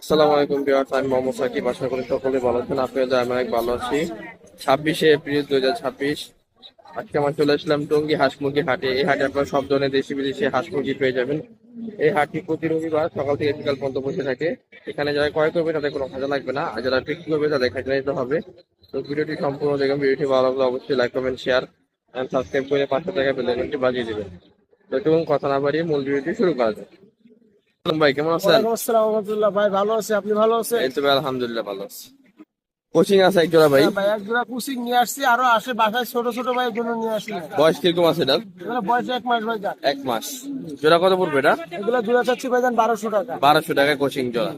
আসসালামু আলাইকুম ভিউয়ার্স, আমি মোহাম্মদ সাকিব। আশা করি সকলে ভালো আছেন। আপনাদের আমি অনেক ভালো আছি। 26শে এপ্রিল 2026 আজকে আমার চলে আসলাম টঙ্গী হাঁস মুরগি হাটে। এই হাটে আপনারা সব ধরনের দেশি বিদেশি হাঁস মুরগি পেয়ে যাবেন। এই হাটটি প্রতি রবিবার সকাল থেকে বিকাল পর্যন্ত বসে থাকে। এখানে যারা ক্রয় করবে তাদের কোনো খাজা লাগবে না, আর যারা বিক্রি করবে তাদের খাজা নিতে হবে। তো ভিডিওটি সম্পূর্ণ দেখুন। ভিডিওটি ভালো লাগলে অবশ্যই like comment share and subscribe করে পাশে থাকা বেল আইকনটি বাজিয়ে দিবেন। তো চলুন কথা না বাড়িয়ে মূল ভিডিওটি শুরু করা যাক। ভাই কেমন আছেন? ওয়ালাইকুম আসসালাম রহমতুল্লাহ। ভাই ভালো আছে, আপনি ভালো আছেন? এই তো ভাই, আলহামদুলিল্লাহ ভালো আছি। কোচিং আছে এক জোড়া ভাই। হ্যাঁ ভাই, এক জোড়া কুসিং নিয়ে আসছি, আরো আসে বাসায় ছোট ছোট ভাইয়ের জন্য নিয়ে আসি। বয়স কিরকম আছে এটার? এগুলো বয়স 1 মাস ভাই যান। 1 মাস। জোড়া কত পড়বে এটা? এগুলো জোড়া চাচ্ছি ভাই যান 1200 টাকা। 1200 টাকা কোচিং জোড়া।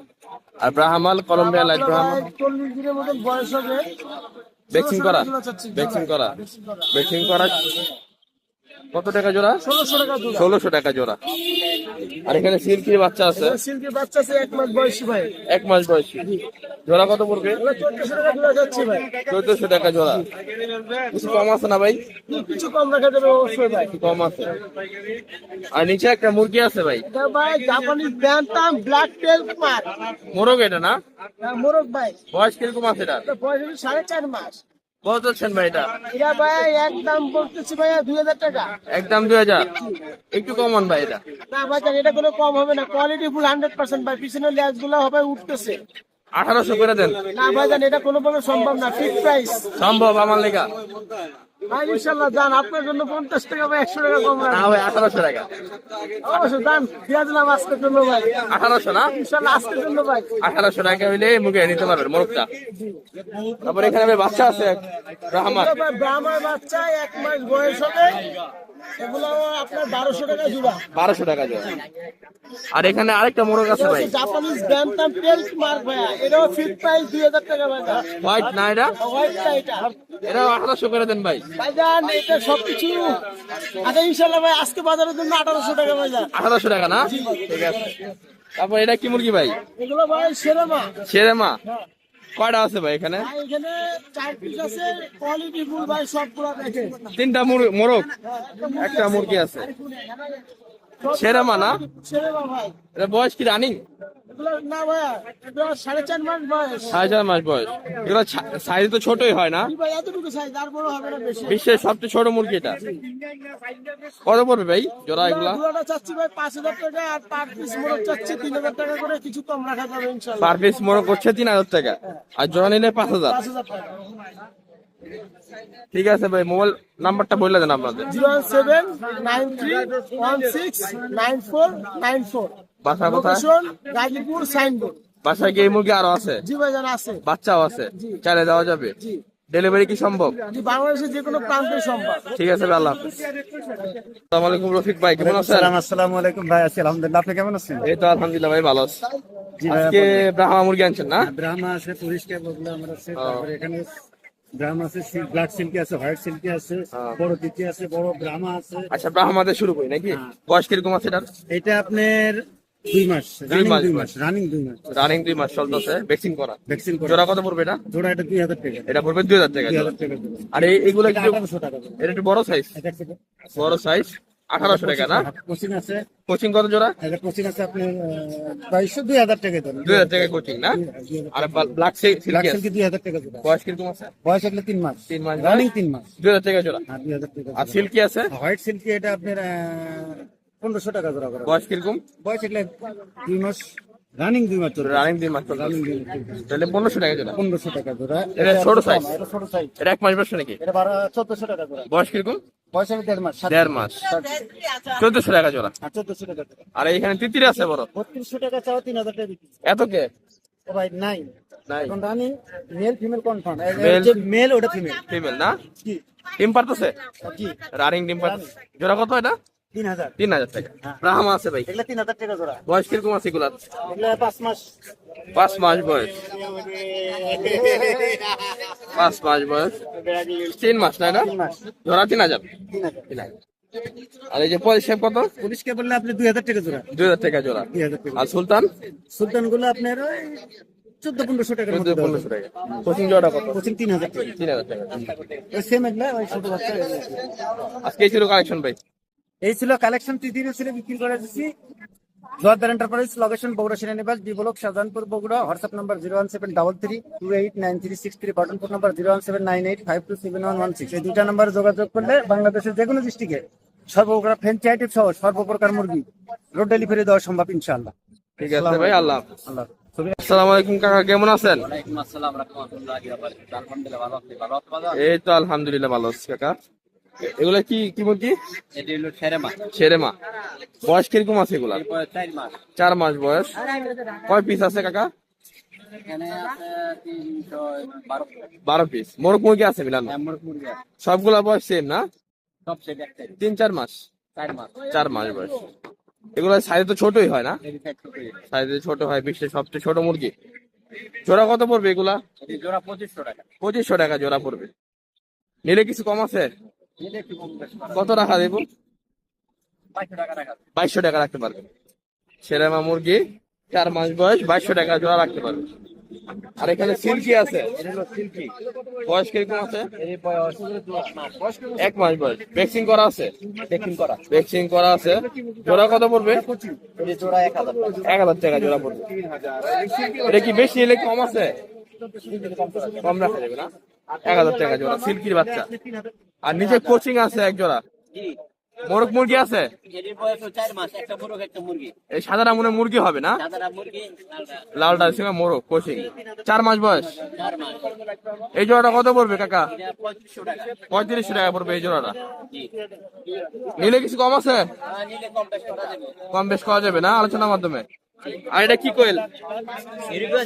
আর ব্রাহ্মাল কলম্বিয়া লাইট ব্রাহ্মাল 40 দিনের মতন বয়স হবে। ভ্যাকসিন করা? জোড়া চাচ্ছি, ভ্যাকসিন করা। ভ্যাকসিন করা কত টাকা জোড়া? 1600 টাকা জোড়া। 1600 টাকা জোড়া। আর এখানে সিল্কির বাচ্চা আছে। সিল্কের বাচ্চা আছে 1 মাস বয়সী ভাই। 1 মাস বয়সী। জোড়া কত পড়বে? এগুলো 1400 টাকা জোড়া যাচ্ছে ভাই। 1400 টাকা জোড়া। কিছু কম আছে না ভাই? কিছু কম রাখা যাবে অবশ্যই ভাই। কম আছে। আর নিচে একটা মুরগি আছে ভাই। এটা ভাই জাপানিজ ব্যান্টাম ব্ল্যাক টেল মার। মোরগ এটা না? মোরগ ভাই। বয়স কিরকম আছে এটা? এটা বয়স হচ্ছে 4.5 মাস। কত চাচ্ছেন ভাই এটা? এটা ভাই একদম বলতেছি ভাইয়া 2000 টাকা। একদম 2000। একটু কমন ভাই এটা। না ভাই এটা কোনো কম হবে না, কোয়ালিটি ফুল 100% ভাই। পিছনের লেজ গুলো হবে উঠতেছে। 1800 করে দেন। না ভাই এটা কোনোভাবে সম্ভব না, ফিক্স প্রাইস। সম্ভব আমার লেখা? ভাই ইনশাআল্লাহ জান, আপনার জন্য 50 টাকা বা 100 টাকা কম না রাখবো। ভাই 1800 টাকা। অবশ্যই জান, দিয়া দিলাম আজকের জন্য ভাই। 1800 না? ইনশাআল্লাহ আজকের জন্য ভাই। 1800 টাকা হইলে মুখে নিতে পারবেন মোরগটা। তারপর এখানে ভাই বাচ্চা আছে ব্রাহ্মণ। এগুলো ভাই ব্রাহ্মণ বাচ্চা 1 মাস বয়স হবে। এগুলো আপনার 1200 টাকা জোড়া। 1200 টাকা জোড়া। আর এখানে আরেকটা মোরগ আছে ভাই। জাপানিজ ব্যান্টাম টেলস মার্ক ভাই, এটাও ফিক্স প্রাইস 2000 টাকা ভাই। হোয়াইট না এটা? হোয়াইটটা এটা। এটাও 1800 করে দেন ভাই। ভাইজান এটা সবকিছু আচ্ছা ইনশাআল্লাহ ভাই আজকে বাজারের জন্য 1800 টাকা ভাইজান। 1800 টাকা না? ঠিক আছে। তারপর এটা কি মুরগি ভাই? এগুলো ভাই সেরেমা। শেরেমা কয়টা আছে ভাই এখানে? ভাই এখানে 4 পিস আছে, কোয়ালিটি ফুল ভাই, সবগুলো দেখেন। 3টা মোরগ, একটা মুরগি আছে। শেরেমা না? সেরেমা ভাই। এটা বয়স কি রানিং? এগুলো না ভাই, এগুলো 4.5 মাস বয়স। 4.5 মাস বয়স। এগুলো সাইজ তো ছোটই হয় না? কি ভাই এতটুকু সাইজ, আর বড় হবে না বেশি। বিশ্বের সবচেয়ে ছোট মুরগি এটা। কত পড়বে ভাই জোড়া এগুলা? দুটোটা চাচ্ছি ভাই 5000 টাকা, আর পার পিস মোরগ চাচ্ছি 3000 টাকা করে, কিছু কম রাখা যাবে ইনশাআল্লাহ। পার পিস মোরগ করছে 3000 টাকা, আর জোড়া নিলে 5000। 5000 টাকা। ঠিক আছে ভাই, মোবাইল নাম্বারটা বলে দেন আপনাদের। 01793149494। বাসা কোথায়? Location Gazipur signboard. বাসায় গিয়ে মুরগি আরো আছে? জি ভাইজান আছে। বাচ্চাও আছে? চাইলে দেওয়া যাবে? জি ডেলিভারি কি সম্ভব? জি, বাংলাদেশের যে কোনো প্রান্তে সম্ভব। ঠিক আছে ভাই, আল্লাহ হাফেজ। আসসালামু আলাইকুম রফিক ভাই, কেমন আছেন? আসসালামু আলাইকুম ভাই, আছি আলহামদুলিল্লাহ। আপনি কেমন আছেন? এই তো আলহামদুলিল্লাহ ভাই, ভালো আছি। জি ভাই, আজকে ব্রাহ্মা মুরগি আনছেন না? ব্রাহ্মা আছে, পরিষ্কার বগলা আমার আছে, তারপরে এখানে ব্রাহ্মা আছে, ব্ল্যাক সিল্কি আছে, হোয়াইট সিল্কি আছে, বড় তিতি আছে, বড় ব্রাহ্মা আছে। আচ্ছা, ব্রাহ্মাদের শুরু করি নাকি? বয়স কিরকম আছে এটার? এটা আপনার 2 মাস, রানিং 2 মাস। রানিং 2 মাস চলতেছে, ভ্যাকসিন করা। ভ্যাকসিন করে। জোড়া কত পড়বে এটা? জোড়া এটা 2000 টাকা। এটা পড়বে 2000 টাকা। 2000 টাকা জোড়া। আর এইগুলো একটু 1800 টাকা জোড়া। এটা একটু বড় সাইজ। এটা একটু বড় সাইজ 1800 টাকা না? কোচিং আছে। কোচিং কত জোড়া? এটা কোচিং আছে আপনার 2000 টাকা দেন। 2000 টাকা কোচিং না? আর ব্ল্যাক ব্ল্যাক সিল্কি সিল্কি 2000 টাকা জোড়া। বয়স কিরকম আছে? বয়স হলো 3 মাস। 3 মাস রানিং 3 মাস। 2000 টাকা জোড়া। হ্যাঁ 2000 টাকা। আর সিল্কি আছে? হোয়াইট সিল্কি এটা আপনার 1500 টাকা জোড়া করা। বয়স কিরকম? বয়স এগুলো 2 মাস, রানিং 2 মাস চলবে। রানিং 2 মাস চলতেছে। রানিং 2 মাস চলবে। তাহলে 1500 টাকা জোড়া। 1500 টাকা জোড়া। এটা ছোট সাইজ। এটা ছোট সাইজ। এটা 1 মাস বয়স নাকি? এটা 1400 টাকা জোড়া। বয়স কিরকম? বয়স হবে 1.5 মাস। 1.5 মাস। 1400 টাকা জোড়া। 1400 টাকা জোড়া। আর এখানে তিতির আছে বড়। 3200 টাকা চাও, 3000 টাকা বিক্রি। এত কে? ও ভাই নাই। নাই। এখন running male female confirm. Male- যে মেল ওটা ফিমেল। ফিমেল না? কি? ডিম পারতেছে? জি রানিং ডিম পারতেছে। জোড়া কত এটা? 3000। 3000 টাকা। হ্যাঁ। ব্রাহ্মা আছে ভাই। এগুলা 3000 টাকা জোড়া। বয়স কিরকম আছে এগুলা? এগুলা 5 মাস। 5 মাস বয়স। 5 মাস বয়স। 3 মাস না এটা? 3 মাস। জোড়া 3000। 3000। আর এই যে পয়সা কত? পুলিশকে বললে আপনি 2000 টাকা জোড়া। 2000 টাকা জোড়া। 2000 টাকা। আর সুলতান? সুলতান গুলো আপনার 1400-1500 টাকার মধ্যে 1500 টাকা। কোচিং জোড়া কত? কোচিং 3000 টাকা। 3000 টাকা। ওই সেম এগুলা, ওই ছোট বাচ্চা। আজকে এই ছিল কালেকশন ভাই। এই ছিল কালেকশন, তিতির ছিল বিক্রি করে দিচ্ছি। জোয়ারদার এন্টারপ্রাইজ, লোকেশন বগুড়া সেনানিবাস, D block, Shahjahanpur, Bogura. WhatsApp number 01733289363, button phone number 01798527116। এই দুইটা নাম্বারে যোগাযোগ করলে বাংলাদেশের যে কোনো ডিস্ট্রিক্টে সর্বপ্রকার ফ্যান্সি আইটেম সহ সর্বপ্রকার মুরগি রোড ডেলিভারি দেওয়া সম্ভব ইনশাআল্লাহ। ঠিক আছে ভাই, আল্লাহ হাফেজ। আল্লাহ। আসসালামু আলাইকুম কাকা, কেমন আছেন? এই তো আলহামদুলিল্লাহ ভালো আছি কাকা। এগুলা কি কি মুরগি? ছেড়ে মা। বয়স কিরকম আছে এগুলা? 4 মাস বয়স। কয় পিস আছে কাকা? 12 পিস। মোরগ মুরগি আছে মিলানো? সবগুলা বয়স সেম না? 3-4 মাস? 4 মাস বয়স। এগুলা সাইজে তো ছোটই হয় না? সাইজে ছোট হয়, বিশ্বের সবচেয়ে ছোট মুরগি। জোড়া কত পড়বে এগুলা? 2500 টাকা জোড়া পড়বে। নিলে কিছু কম আছে? কত টাকা দেবো? 2200 টাকা রাখতে পারবে। ছেড়েমা মুরগি 4 মাস বয়স, 2200 টাকা জোড়া রাখতে পারবে। আর এখানে সিল্কি আছে, বয়স কিরকম আছে? 1 মাস বয়স। ভ্যাকসিন করা আছে? ভ্যাকসিন করা আছে। জোড়া কত পড়বে? 1000 টাকা জোড়া পড়বে। এটা কি বেশি নিলে কম আছে? কম রাখা যাবে না? 1000 টাকা জোড়া সিল্কির বাচ্চা। আর নিচে কোচিং আছে এক জোড়া। মোরগ মুরগি আছে? এই সাদাটা মনে হয় মুরগি হবে না? লালটার সঙ্গে মোরগ কোচিং। 4 মাস বয়স। এই জোড়াটা কত পড়বে কাকা? 3500 টাকা পড়বে এই জোড়াটা। নিলে কিছু কম আছে? কম বেশ করা যাবে না আলোচনার মাধ্যমে। আর এটা কি কোয়েল? ইউরোপিয়ান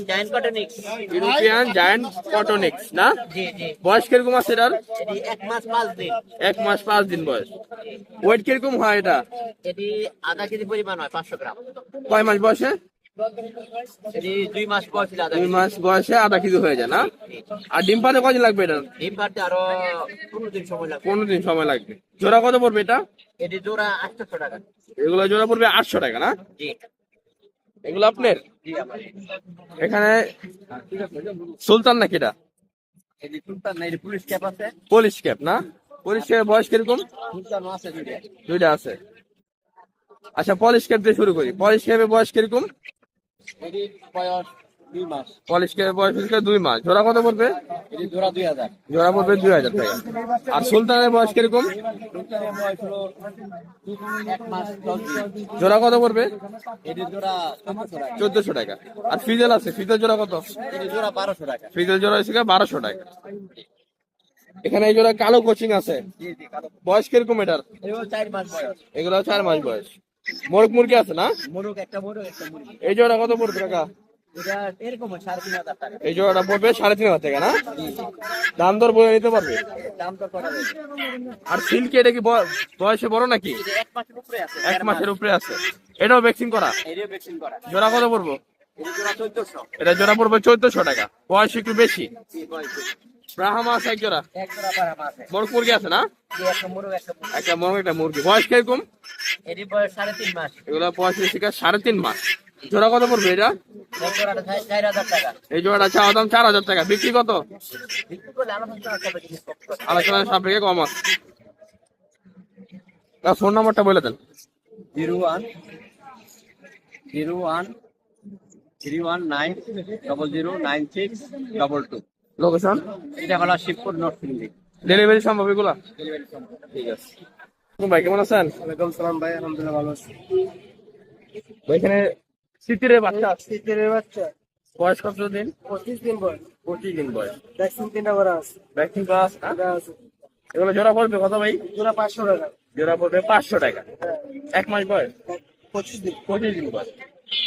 জায়ান্ট কটনিক্স না? বয়স কিরকম আছে এটার? 1 মাস 5 দিন বয়স। ওয়েট কিরকম হয় এটা? আধা কেজি পরিমাণ হয়, 500 গ্রাম। কয় মাস বয়সে? 2 মাস বয়স। 2 মাস বয়সে আধা কেজি হয়ে যায় না? আর ডিম পাতে কদিন লাগবে এটা? ডিম পাড়তে আরো 15 দিন সময় লাগবে। 15 দিন সময় লাগবে। জোড়া কত পড়বে এটা? এটি জোড়া 800 টাকা। এগুলো জোড়া পড়বে 800 টাকা না? জি এগুলো আপনার? জি আমার। এখানে সুলতান নাকি এটা? এটি সুলতান না, এটি পুলিশ ক্যাপ আছে। পুলিশ ক্যাপ না? পুলিশ ক্যাপ বয়স কিরকম? সুলতান আছে দুইটা। দুইটা আছে। আচ্ছা পলিশ ক্যাপ দিয়ে শুরু করি। পলিশ ক্যাপের বয়স কিরকম? এটি বয়স 2 মাস। পলিশ ক্যাপের বয়স হচ্ছে 2 মাস। জোড়া কত পড়বে? এটি জোড়া 2000। জোড়া পড়বে 2000 টাকা। আর সুলতানের বয়স কিরকম? সুলতানের বয়স হলো 1 মাস 10 দিন। জোড়া কত পড়বে? এটি জোড়া 1400 টাকা। 1400 টাকা। আর ফিজেল আছে, ফিজেল জোড়া কত? এটি জোড়া 1200 টাকা। ফিজেল জোড়া হচ্ছে 1200 টাকা। এখানে এই জোড়া কালো কোচিং আছে। জি জি কালো। বয়স কিরকম এটার? এগুলো 4 মাস বয়স। এগুলো 4 মাস বয়স। মোরগ মুরগি আছে না? মোরগ একটা মুরগি। এই জোড়া কত পড়বে টাকা? এটা এরকম 3500 টাকা। এই জোড়াটা পড়বে 3500 টাকা না? দাম দর বলে নিতে পারবে। দাম তো করা যাবে। আর সিল্কি এটা কি বয়সে বড় নাকি? এটা 1 মাসের উপরে আছে। 1 মাসের উপরে আছে। এটাও ভ্যাকসিন করা? এরিয়া ভ্যাকসিন করা। জোড়া কত পড়বো? এটা জোড়া 1400। এটা জোড়া পড়বে 1400 টাকা। বয়স একটু বেশি। জি বয়স। ব্রাহ্মা আছে এক জোড়া। এক জোড়া পারাম আছে। মোরগ মুরগি আছে না? জি একটা মোরগ একটা মুরগি। একটা মোরগ একটা মুরগি। বয়স কিরকম? এটি বয়স 3.5 মাস। এগুলো বয়স হচ্ছে 3.5 মাস। জোড়া কত পড়বে এটা? এক জোড়াটা 4000 টাকা। এই জোড়াটা চাওয়া দাম 4000 টাকা। বিক্রি কত? বিক্রি করলে আলোচনা করতে জিনিস কম করে। আলোচনার সাপেক্ষে কম আছে। তার ফোন নাম্বারটা বলে দেন। 01 319 009622। লোকেশন? এটা হলো শিবপুর নর্থ দিল্লি। ডেলিভারি সম্ভব এগুলা? ঠিক আছে। ভাই কেমন আছেন? ওয়ালাইকুম সালাম ভাই, আলহামদুলিল্লাহ ভালো আছি। ভাই এখানে শীতের বাচ্চা আছে। শীতের বাচ্চা বয়স কত দিন? 25 দিন বয়স। 25 দিন বয়স। ভ্যাকসিন 3টা করা আছে। ভ্যাকসিন করা আছে না? এটা আছে। এগুলো জোড়া পড়বে কত ভাই? জোড়া 500 টাকা। জোড়া পড়বে 500 টাকা। হ্যাঁ, 1 মাস বয়স? 25 দিন। 25 দিন বয়স।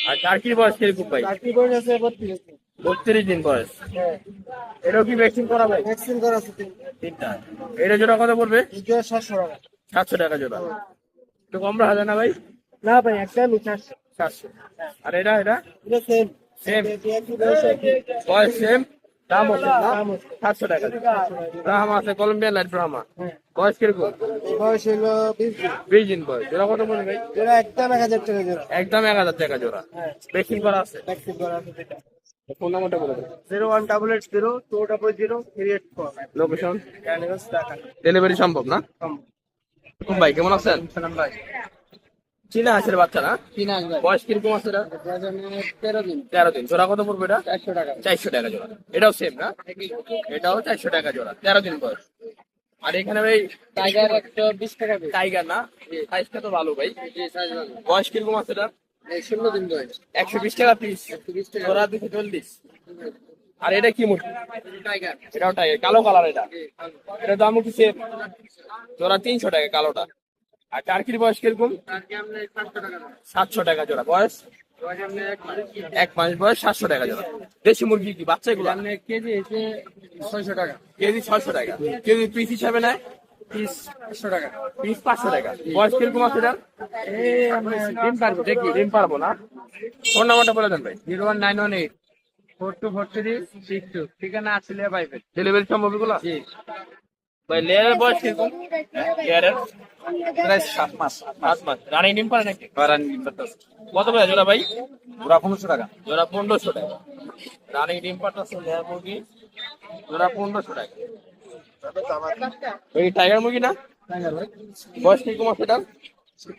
আর টার্কির বয়স কিরকম ভাই? চারটি বয়স আছে 32 দিন। 32 দিন বয়স। হ্যাঁ, এটাও কি ভ্যাকসিন করা ভাই? ভ্যাকসিন করা আছে 3টা। এটা জোড়া কত পড়বে? এই জোড়া 700 টাকা। 700 টাকা জোড়া। একটু কম রাখা যায় না ভাই? না ভাই, একটা আমি 400। 700। আর এটা এটা সেম। সেম একই বয়স একই। বয়স সেম, দাম হচ্ছে না? দাম হচ্ছে। 700 টাকা। ব্রাহ্মা আছে, কলম্বিয়ান লাইট ব্রাহ্মা। হ্যাঁ, বয়স কিরকম? এই বয়স হলো 20 দিন। 20 দিন বয়স। জোড়া কত পড়বে ভাই? জোড়া একদম 1000 টাকা জোড়া। একদম 1000 টাকা জোড়া। হ্যাঁ, ভ্যাকসিন করা আছে। ভ্যাকসিন করা আছে যেটা। ফোন নাম্বারটা বলে দেন। 01880 200 384। লোকেশন? ক্যানিভাস ঢাকা। ডেলিভারি সম্ভব না? ভাই কেমন আছেন? সালাম ভাই। চীনা হাঁসের বাচ্চা না? 3 আসবে বয়স কিরকম আছে এটা? 13 দিন 13 দিন। জোড়া কত পড়বে এটা? 400 টাকা 400 টাকা জোড়া। এটাও সেম না? এটাও 400 টাকা জোড়া, 13 দিন বয়স। আর এখানে ভাই টাইগার 120 টাকা পিস টাইগার না, সাইজটা তো ভালো ভাই। জি সাইজ ভালো বয়স কিরকম আছে এটা? 16 দিন বয়স 120 টাকা পিস, 120 টাকা জোড়া 240। আর এটা কি মুরগি? টাইগার এটাও টাইগার, কালো কালার এটা। এটা দাম কি সেম? জোড়া 300 টাকা কালোটা। আর টার্কির বয়স কিরকম? আজকে আমরা 700 টাকা 700 টাকা জোড়া। বয়স বয়স আমরা 1 মাস বয়স, 700 টাকা জোড়া। দেশি মুরগি কি বাচ্চা এগুলো? আমরা কেজি এসে 600 টাকা কেজি 600 টাকা, কেজি পিস হিসাবে নেয় পিস 500 টাকা পিস 500 টাকা। বয়স কিরকম আছে এটা? এই আমরা ডিম পারবো দেখি ডিম পারবো না। ফোন নাম্বারটা বলে দেন ভাই। 01918 424362 ঠিকানা আসলে পাইবে ডেলিভারি সম্ভব এগুলো? জি ভাই লেয়ারের বয়স কিরকম? লেয়ারের প্রায় 7 মাস 7 মাস। রানী ডিম পারে নাকি? রানিং করতেছে কত করে জোড়া ভাই? পুরা 1500 টাকা। জোড়া 1500 টাকা। রানী ডিম পারতেছে লেয়ার মুরগি, জোড়া 1500 টাকা। এই টাইগার মুরগি না? টাইগার ভাই বয়স কিরকম আছে এটা?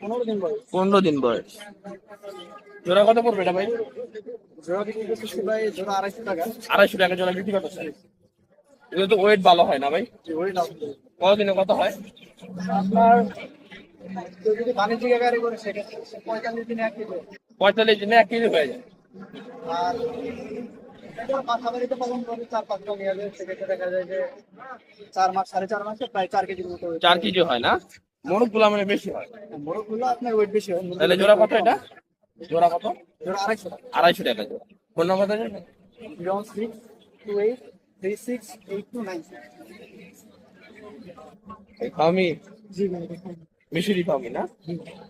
15 দিন বয়স 15 দিন বয়স। জোড়া কত পড়বে এটা ভাই? জোড়া বিক্রি করতেছি ভাই জোড়া 250 টাকা 250 টাকা জোড়া বিক্রি করতেছে। এটা তো ওয়েট ভালো হয় না ভাই? ওই নাও কতদিনে কত হয়? আপনার কেউ যদি বাণিজ্যিক আকারে করে সেক্ষেত্রে 45 দিনে 1 কেজি 45 দিনে 1 কেজি হয়ে যায়। আর এটা পাখাবাড়িতে পালন করে 4-5 টা নিয়ে যাবে সেক্ষেত্রে দেখা যায় যে 4 মাস 4.5 মাসে প্রায় 4 কেজির মতো 4 কেজি হয় না? মোরগগুলো মানে বেশি হয়। বড়গুলো আপনার ওয়েট বেশি হয় তাহলে জোড়া কত এটা? জোড়া কত? জোড়া 250 টাকা 250 টাকা জোড়া। ফোন নাম্বার দেন। 0628368296 এই ফার্মি জি ভাই মিশরি ফার্মি না?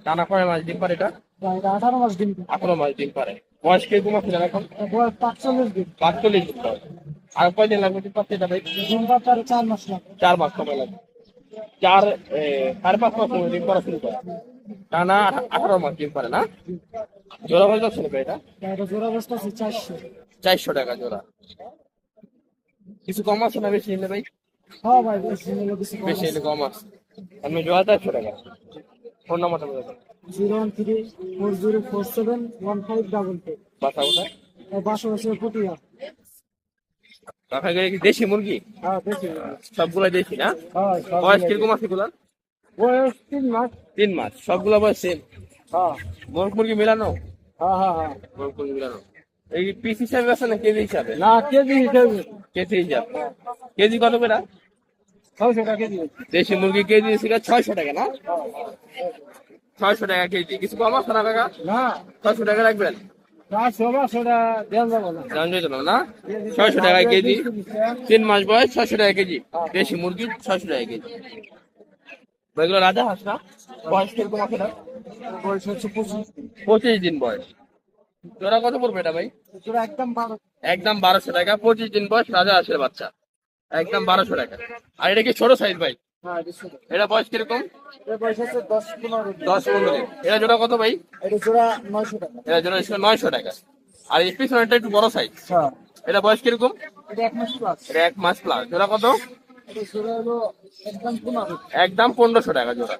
টানা কয় মাস ডিম পারে এটা? এটা 18 মাস দিন 18 মাস ডিম পারে। বয়স কিরকম আছে জানো এখন? বয়স 45 দিন 45 দিন বয়স। আর কয়দিন লাগবে ডিম পারতে এটা ভাই? দিন পাতার 4 মাস লাগে 4 মাস সময় লাগবে। 4-5 মাস সময় ডিম পারা শুরু করে। টানা 18 মাস ডিম পারে না? জোড়া কত যাচ্ছে ভাই এটা? এটা জোড়া বস্তা আছে 400 400 টাকা জোড়া। কিছু কম আছে না বেশি নিলে ভাই? হ্যাঁ ভাই বেশি নিলে বেশি কম বেশি নিলে কম আছে। আমি জোড়া 400 টাকা। ফোন নাম্বারটা বলে দেন। 01340471522 বাসা কোথায়? বাসা বসে পটিয়া কাকা কি দেশি মুরগি? হ্যাঁ দেখি সবগুলা দেশি না? হ্যাঁ বয়স কিরকম আছে এগুলা? বয়স 3 মাস 3 মাস। সবগুলা বয়স সেম। হ্যাঁ মোরগ মুরগি মিলানো? হ্যাঁ হ্যাঁ মোরগ মুরগি মিলানো। এই পিস হিসাবে আছে না কেজি হিসাবে? না কেজি হিসেবে কেজি হিসাবে। কেজি কত করে? 600 টাকা কেজি দেশি মুরগি কেজি ছিল 600 টাকা না? 600 টাকা কেজি। কিছু কম আছে না কাকা? না 600 টাকা রাখবেন? 400 টাকা দেন যাবো না জান যেত না? 600 টাকা কেজি। 3 মাস বয়স, 600 টাকা কেজি। দেশি মুরগি 600 টাকা কেজি। এগুলো রাজা হাঁস না? বয়স কিরকম আছে এটা? বয়স হচ্ছে 25 দিন বয়স। জোড়া কত পড়বে এটা ভাই? তোরা একদম 12 একদম 1200 টাকা। 25 দিন বয়স, রাজা হাঁসের বাচ্চা। একদম 1200 টাকা। আর এটা কি ছোট সাইজ ভাই? হ্যাঁ 200 টাকা এটা বয়স কিরকম? এর বয়স হচ্ছে 10-15 দিন 10-15 দিন। এটা জোড়া কত ভাই? এটা জোড়া 900 টাকা এটা জোড়া ছিল 900 টাকা। আর এই পিছনেরটা একটু বড় সাইজ। হ্যাঁ এটা বয়স কিরকম? এটা 1 মাস প্লাস এটা 1 মাস প্লাস। জোড়া কত? এটা জোড়া হলো একদম 15 একদম 1500 টাকা জোড়া।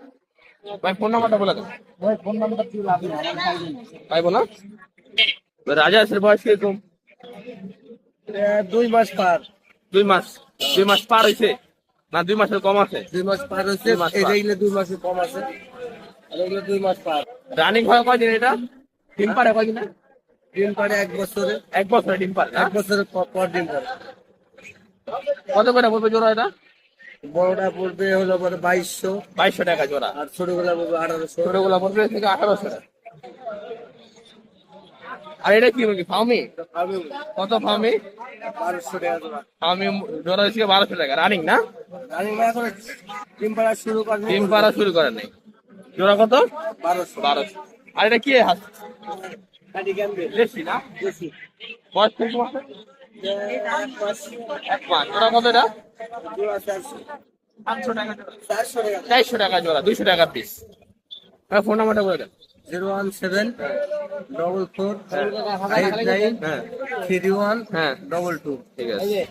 ভাই ফোন নাম্বারটা বলে দেন। ভাই ফোন নাম্বার দিলে আপনি আমার খাইবেন পাইবো না? রাজা হাঁসের বয়স কিরকম? 2 মাস পার 2 মাস। 2 মাস পার হয়েছে না 2 মাসের কম আছে? 2 মাস পার হচ্ছে 2 মাস পার। এইগুলো 2 মাসের কম আছে আর এগুলো 2 মাস পার রানিং হয় কয়দিন এটা? ডিম পারে কয়দিন? ডিম পারে 1 বছরে 1 বছরে ডিম পারে না? 1 বছরের পর ডিম পারে কত করে পড়বে জোড়া এটা? বড়টা পড়বে হলো পরে 2200 2200 টাকা জোড়া। আর ছোটগুলা পড়বে 1800 ছোটগুলা পড়বে থেকে 1800 টাকা। আর এটা কি মুরগি? ফার্মি? কত ফার্মি? 1200 টাকা জোড়া ফার্মি জোড়া হচ্ছে 1200 টাকা। রানিং না? রানিং না করে ডিম পাড়া শুরু করবে ডিম পাড়া শুরু করেন নাই। জোড়া কত? 1200 1200। আর এটা কি হাঁস? কাটি কেমবে দেশি না? বেশি বয়স কিরকম আছে? 1 মাস 1 মাস। জোড়া কত এটা? জোড়া 400 500 টাকা জোড়া। 400 টাকা 400 টাকা জোড়া, 200 টাকা পিস। ফোন নাম্বারটা বলে দেন। 017 44 হ্যাঁ 89 হ্যাঁ 31 হ্যাঁ 22 ঠিক আছে।